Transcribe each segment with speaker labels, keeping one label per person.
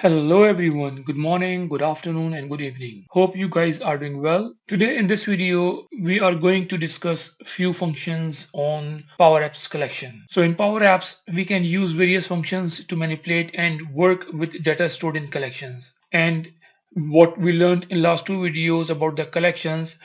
Speaker 1: Hello everyone, good morning, good afternoon, and good evening. Hope you guys are doing well. Today in this video, we are going to discuss few functions on Power Apps collection. So in Power Apps, we can use various functions to manipulate and work with data stored in collections. And what we learned in last two videos about the collections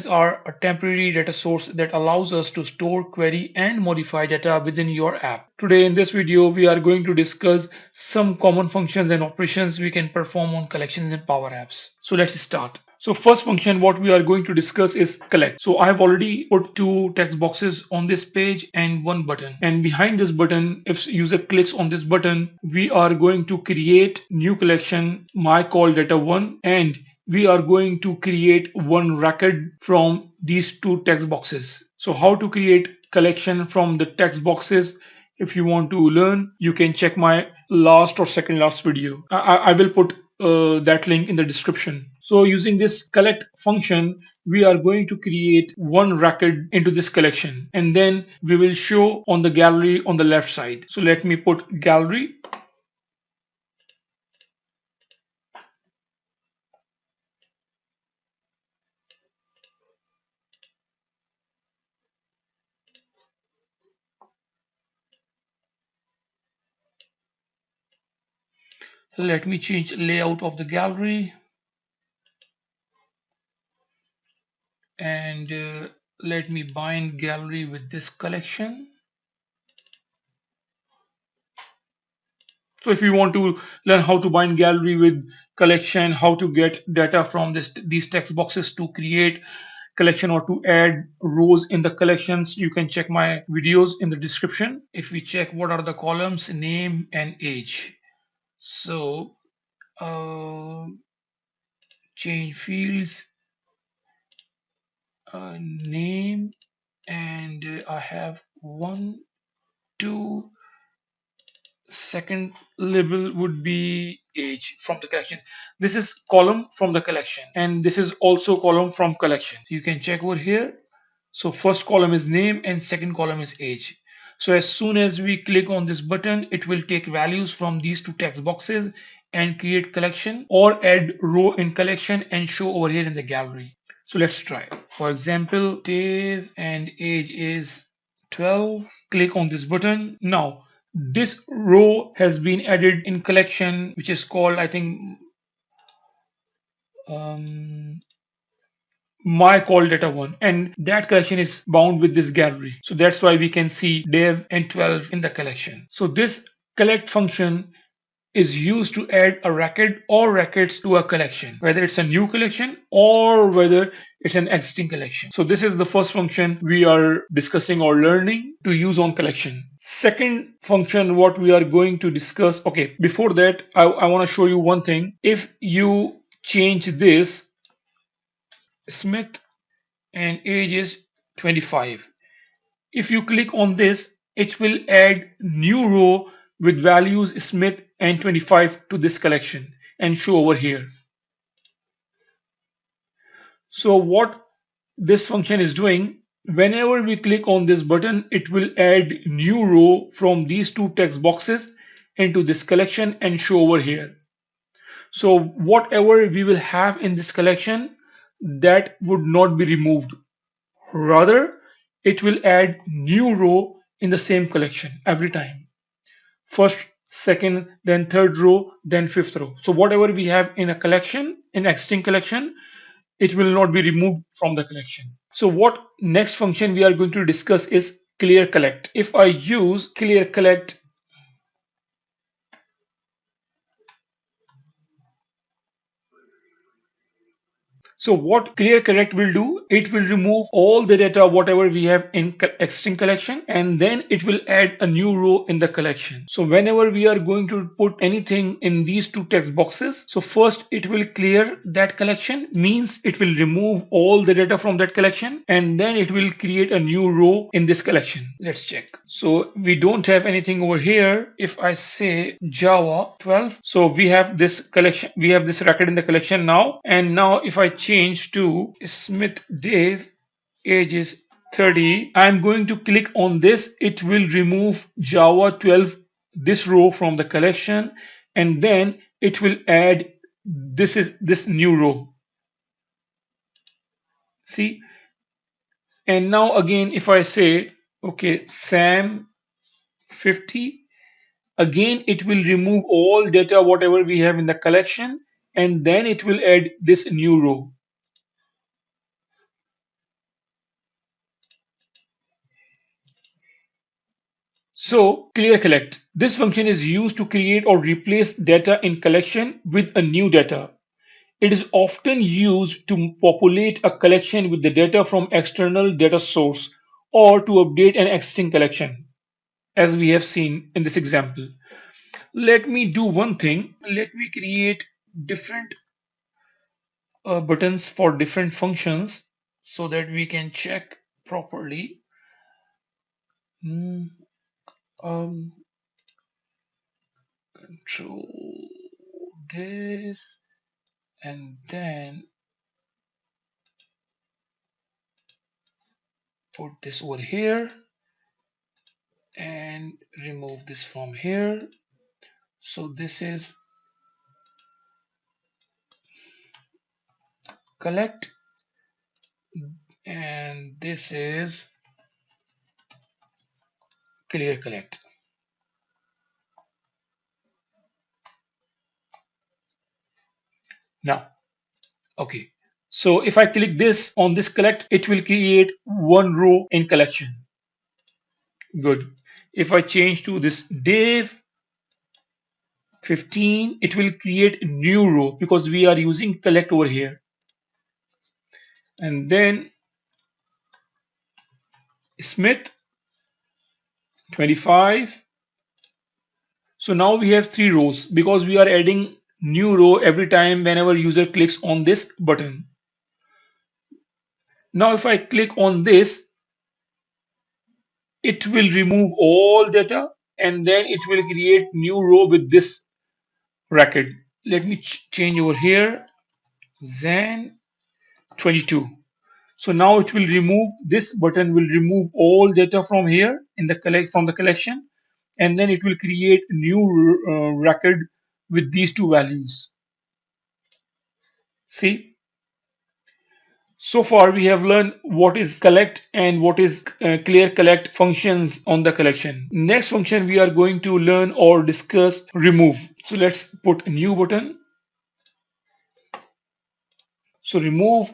Speaker 1: are a temporary data source that allows us to store, query, and modify data within your app. Today in this video, we are going to discuss some common functions and operations we can perform on collections in Power Apps. So let's start. So first function what we are going to discuss is collect. So I have already put two text boxes on this page and one button. And behind this button, if user clicks on this button, we are going to create new collection, my call data 1, and we are going to create one record from these two text boxes. So how to create collection from the text boxes? If you want to learn, you can check my last or second last video. I will put that link in the description. So using this collect function, we are going to create one record into this collection, and then we will show on the gallery on the left side. So let me put gallery. Let me change layout of the gallery, and let me bind gallery with this collection. So if you want to learn how to bind gallery with collection, how to get data from these text boxes to create collection or to add rows in the collections, you can check my videos in the description. If we check what are the columns, name and age. So change fields, name, and I have 1, 2. Second label would be age from the collection. This is column from the collection, and this is also column from collection. You can check over here. So first column is name and second column is age. So as soon as we click on this button, it will take values from these two text boxes and create collection or add row in collection and show over here in the gallery. So let's try. For example, Dave and age is 12. Click on this button. Now this row has been added in collection, which is called, I think, my call data 1, and that collection is bound with this gallery. So that's why we can see Dev and 12 in the collection. So this collect function is used to add a record or records to a collection, whether it's a new collection or whether it's an existing collection. So this is the first function we are discussing or learning to use on collection. Second function what we are going to discuss, okay, before that I want to show you one thing. If you change this, Smith and age is 25. If you click on this, it will add new row with values Smith and 25 to this collection and show over here. So what this function is doing, whenever we click on this button, it will add new row from these two text boxes into this collection and show over here. So whatever we will have in this collection, that would not be removed. Rather, it will add new row in the same collection every time. First, second, then third row, then fifth row. So whatever we have in a collection, in existing collection, it will not be removed from the collection. So what next function we are going to discuss is ClearCollect. If I use ClearCollect, so what ClearCollect will do, it will remove all the data whatever we have in existing collection, and then it will add a new row in the collection. So whenever we are going to put anything in these two text boxes, so first it will clear that collection, means it will remove all the data from that collection, and then it will create a new row in this collection. Let's check. So we don't have anything over here. If I say Java 12, so we have this collection, we have this record in the collection now, and now if I change to Smith Dave, age is 30, I'm going to click on this. It will remove Java 12, this row from the collection, and then it will add this new row. See, and now again if I say okay Sam 50, again it will remove all data whatever we have in the collection, and then it will add this new row. So ClearCollect. This function is used to create or replace data in collection with a new data. It is often used to populate a collection with the data from external data source or to update an existing collection, as we have seen in this example. Let me do one thing. Let me create different buttons for different functions so that we can check properly. Hmm, um, Control this and then put this over here and remove this from here. So this is collect and this is ClearCollect. Now, okay. So if I click this on this collect, it will create one row in collection. Good. If I change to this div 15, it will create a new row because we are using collect over here. And then Smith 25. So now we have three rows because we are adding new row every time whenever user clicks on this button. Now if I click on this, it will remove all data and then it will create new row with this bracket. Let me change over here, Zen 22. So now it will remove, this button will remove all data from here in the from the collection, and then it will create a new record with these two values. See, so far we have learned what is collect and what is ClearCollect functions on the collection. Next function we are going to learn or discuss remove. So let's put a new button. So remove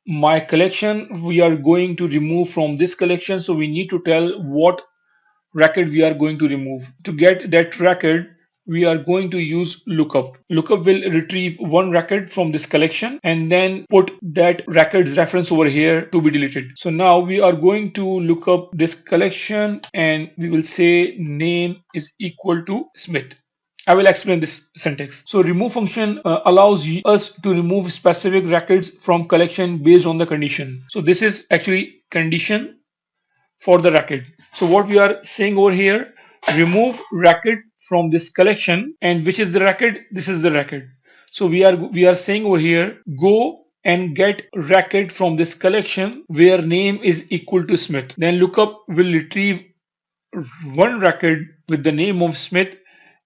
Speaker 1: my collection, we are going to remove from this collection, so we need to tell what record we are going to remove. To get that record, we are going to use lookup. Lookup will retrieve one record from this collection and then put that record's reference over here to be deleted. So now we are going to look up this collection and we will say name is equal to Smith. I will explain this syntax. So remove function allows us to remove specific records from collection based on the condition. So this is actually condition for the record. So what we are saying over here, remove record from this collection, and which is the record? This is the record. So we are saying over here, go and get record from this collection where name is equal to Smith. Then lookup will retrieve one record with the name of Smith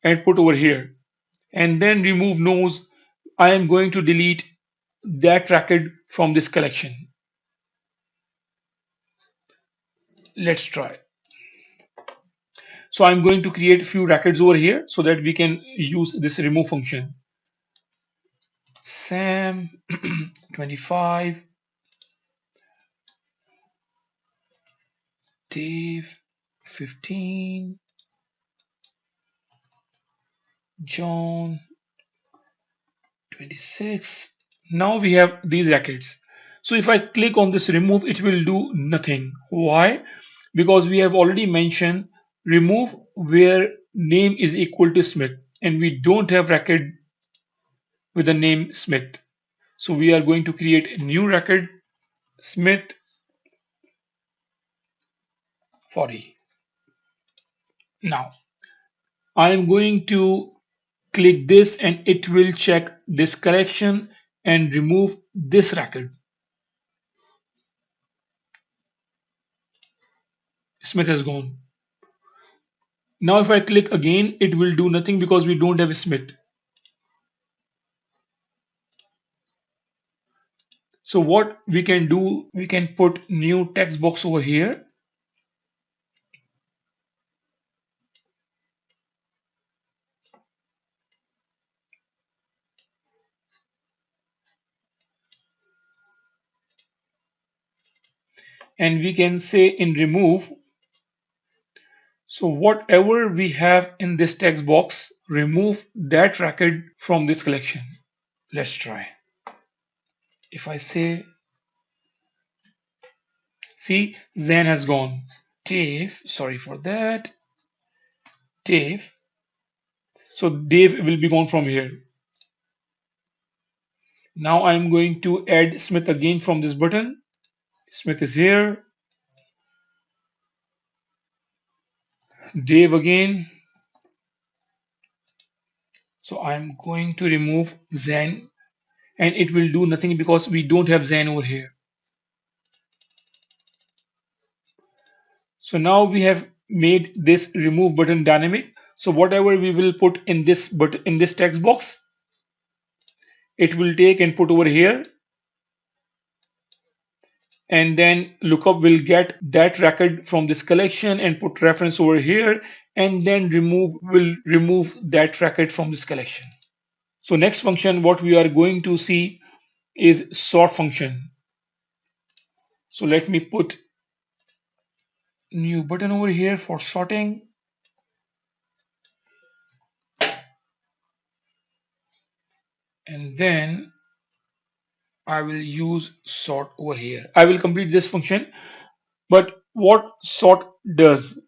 Speaker 1: and put over here. And then remove knows I am going to delete that record from this collection. Let's try. So I'm going to create a few records over here so that we can use this remove function. Sam 25, Dave 15, John 26. Now we have these records. So if I click on this remove, it will do nothing. Why? Because we have already mentioned remove where name is equal to Smith, and we don't have record with the name Smith. So we are going to create a new record, Smith 40. Now I am going to click this and it will check this collection and remove this record. Smith has gone. Now if I click again, it will do nothing because we don't have a Smith. So what we can do, we can put new text box over here, and we can say in remove, so whatever we have in this text box, remove that record from this collection. Let's try. If I say, see, Zen has gone. Dave, sorry for that. Dave. So Dave will be gone from here. Now I'm going to add Smith again from this button. Smith is here. Dave again. So I'm going to remove Zen, and it will do nothing because we don't have Zen over here. So now we have made this remove button dynamic. So whatever we will put in this in this text box, it will take and put over here, and then lookup will get that record from this collection and put reference over here, and then remove will remove that record from this collection. So next function what we are going to see is sort function. So let me put new button over here for sorting, and then I will use sort over here. I will complete this function, but what sort does,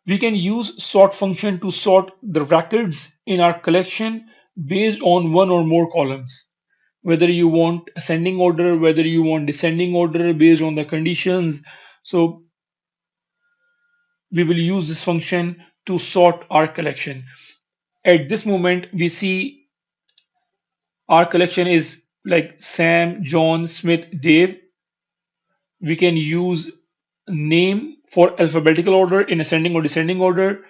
Speaker 1: we can use sort function to sort the records in our collection based on one or more columns. Whether you want ascending order, whether you want descending order based on the conditions. So we will use this function to sort our collection. At this moment, we see our collection is like Sam, John, Smith, Dave. We can use name for alphabetical order in ascending or descending order,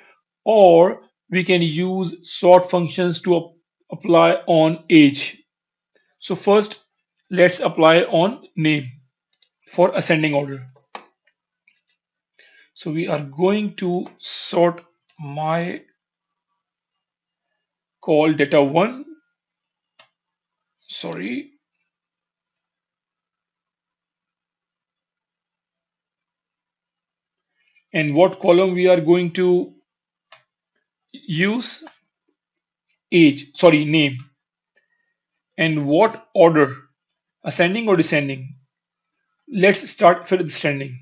Speaker 1: or we can use sort functions to apply on age. So first, let's apply on name for ascending order. So we are going to sort my call data 1, sorry, and what column we are going to use, age, sorry, name, and what order, ascending or descending. Let's start with descending.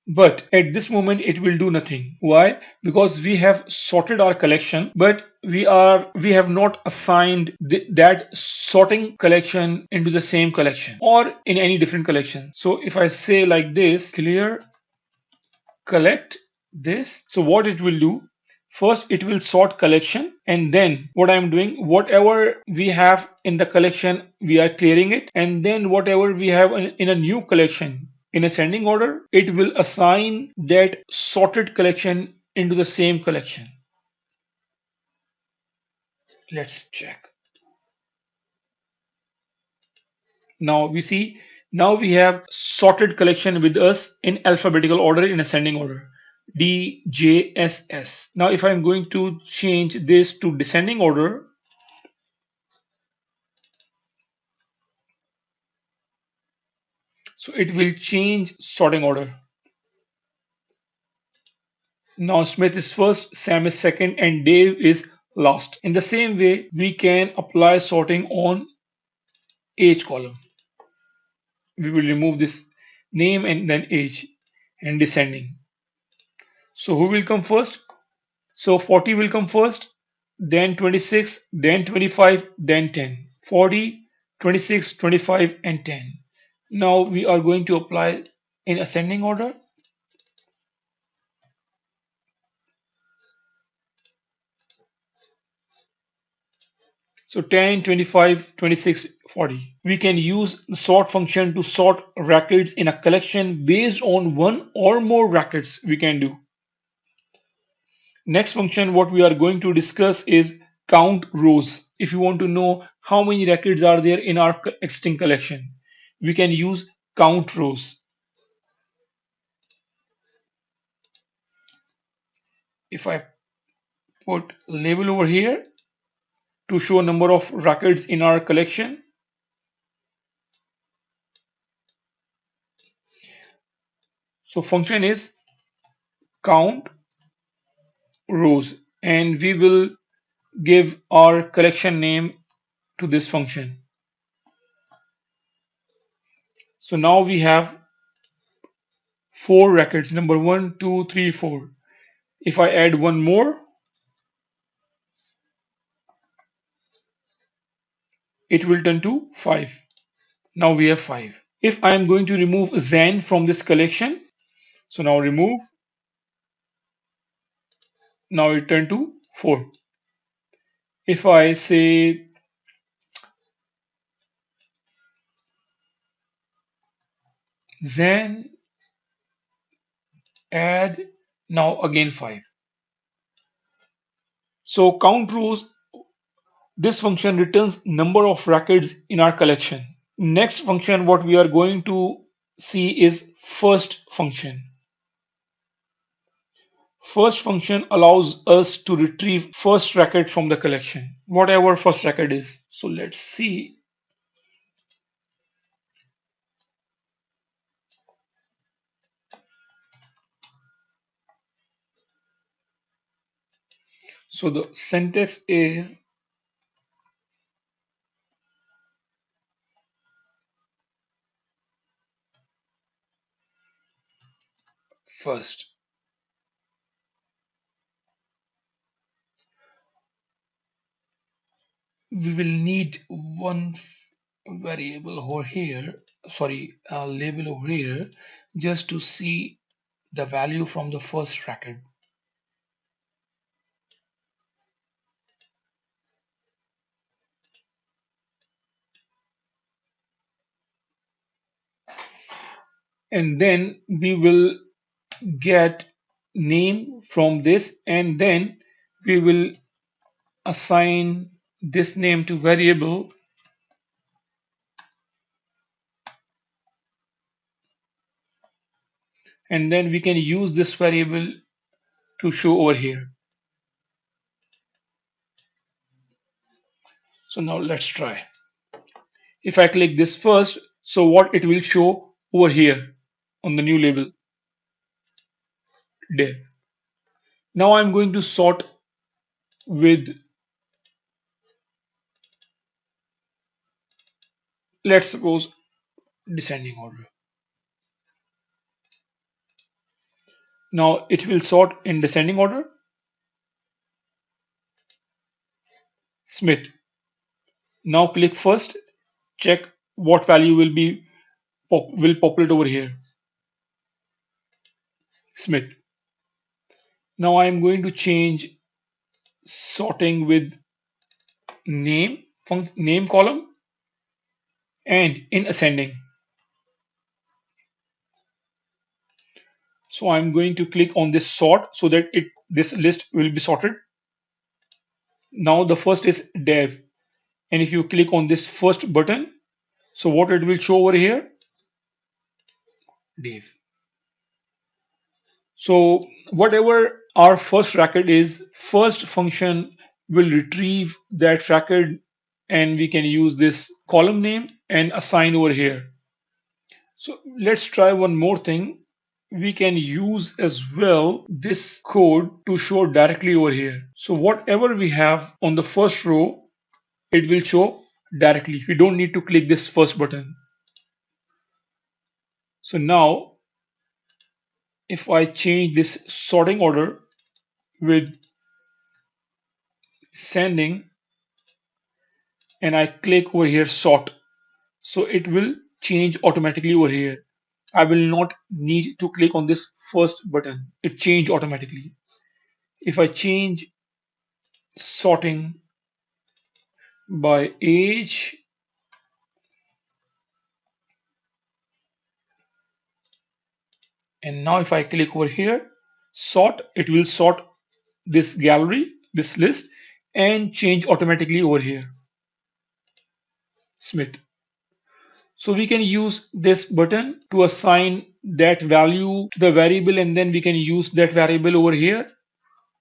Speaker 1: But at this moment it will do nothing. Why? Because we have sorted our collection, but we have not assigned that sorting collection into the same collection or in any different collection. So if I say like this, clear collect this, so what it will do, first it will sort collection, and then what I'm doing, whatever we have in the collection we are clearing it, and then whatever we have in a new collection in ascending order, it will assign that sorted collection into the same collection. Let's check. Now we see, now we have sorted collection with us in alphabetical order in ascending order, D, J, S, S. Now if I'm going to change this to descending order, so it will change sorting order. Now Smith is first, Sam is second, and Dave is last. In the same way, we can apply sorting on age column. We will remove this name and then age and descending. So who will come first? So 40 will come first, then 26, then 25, then 10. 40, 26, 25, and 10. Now we are going to apply in ascending order. So 10, 25, 26, 40. We can use the sort function to sort records in a collection based on one or more records we can do. Next function what we are going to discuss is count rows. If you want to know how many records are there in our existing collection, we can use count rows. If I put label over here to show number of records in our collection, so function is count rows, and we will give our collection name to this function. So now we have four records, number 1, 2, 3, 4. If I add one more, it will turn to 5. Now we have 5. If I am going to remove Zen from this collection, so now remove, now it turned to 4. If I say Zen add, now again 5. So count rows, this function returns number of records in our collection. Next function what we are going to see is first function. First function allows us to retrieve first record from the collection, whatever first record is. So let's see. So the syntax is first. We will need one variable over here, sorry, a label over here, just to see the value from the first record. And then we will get name from this, and then we will assign this name to variable, and then we can use this variable to show over here. So now let's try. If I click this first, so what it will show over here on the new label div. Now I'm going to sort with, let's suppose, descending order. Now it will sort in descending order. Smith. Now click first, check what value will populate over here. Smith. Now I am going to change sorting with name column and in ascending. So I'm going to click on this sort so that this list will be sorted. Now the first is dev, and if you click on this first button, so what it will show over here, dev. So whatever our first record is, first function will retrieve that record, and we can use this column name and assign over here. So let's try one more thing. We can use as well this code to show directly over here. So whatever we have on the first row, it will show directly. We don't need to click this first button. So now if I change this sorting order with sending and I click over here sort, so it will change automatically over here. I will not need to click on this first button. It changed automatically. If I change sorting by age, and now if I click over here sort, it will sort this gallery, this list, and change automatically over here, Smith. So we can use this button to assign that value to the variable, and then we can use that variable over here,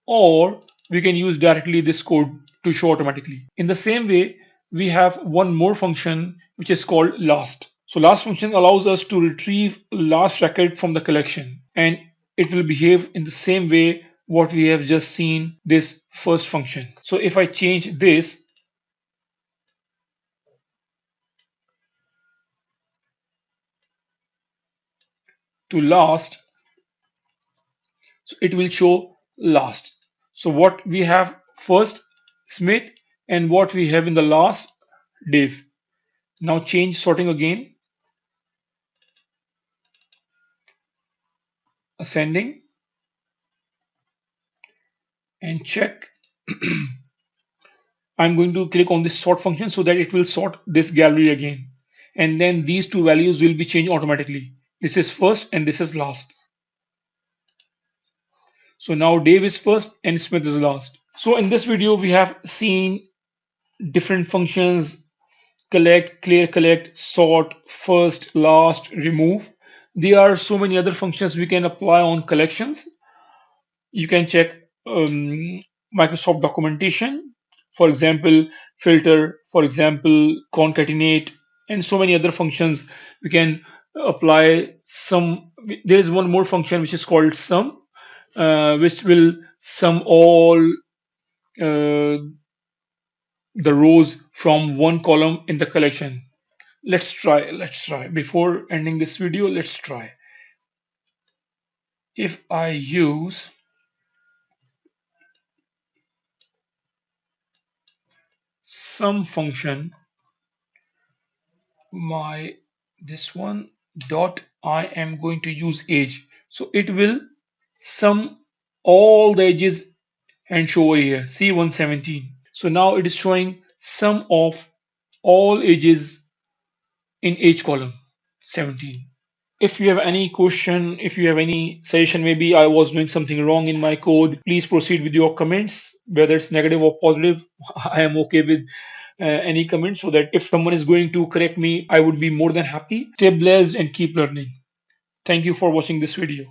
Speaker 1: or we can use directly this code to show automatically. In the same way, we have one more function which is called last. So last function allows us to retrieve last record from the collection, and it will behave in the same way what we have just seen this first function. So if I change this to last, so it will show last. So what we have first, Smith, and what we have in the last, Dave. Now change sorting again, ascending, and check. I'm going to click on this sort function so that it will sort this gallery again. And then these two values will be changed automatically. This is first and this is last. So now Dave is first and Smith is last. So in this video, we have seen different functions: collect, clear collect, sort, first, last, remove. There are so many other functions we can apply on collections. You can check Microsoft documentation, for example, filter, for example, concatenate, and so many other functions we can apply. Some There is one more function which is called sum, which will sum all uh, the rows from one column in the collection. Let's try before ending this video. Let's try. If I use sum function, my this one dot, I am going to use age, so it will sum all the ages and show over here, see 117. So now it is showing sum of all ages in age column, 17. If you have any question, if you have any suggestion, maybe I was doing something wrong in my code, please proceed with your comments, whether it's negative or positive. I am okay with any comment, so that if someone is going to correct me, I would be more than happy. Stay blessed and keep learning. Thank you for watching this video.